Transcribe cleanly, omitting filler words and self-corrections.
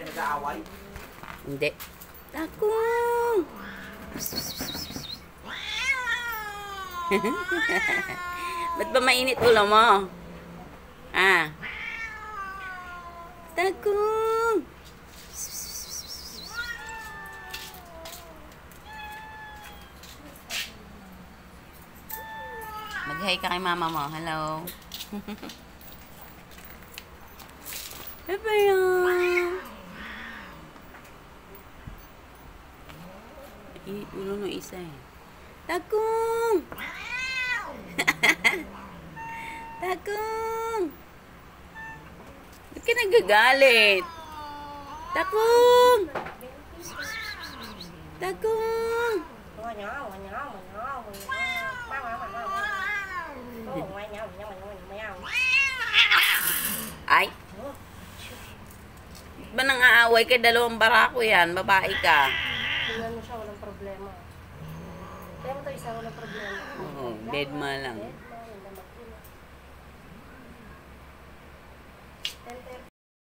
Nag-aaway? Hindi. Takong! Ba't ba mainit ulo mo? Ah. Takong! Mag-hi ka kay mama mo. Hello. Apa yan? Init ulo ng isa eh. Takong! Takong! Ba't ka nagagalit? Takong! Takong! Ay! Ba nang aaway ka? Dalawang barako yan. Babae ka. Tingnan mo siya, walang problema. Kaya mo ito isa, walang problema. Oo, dead ma lang.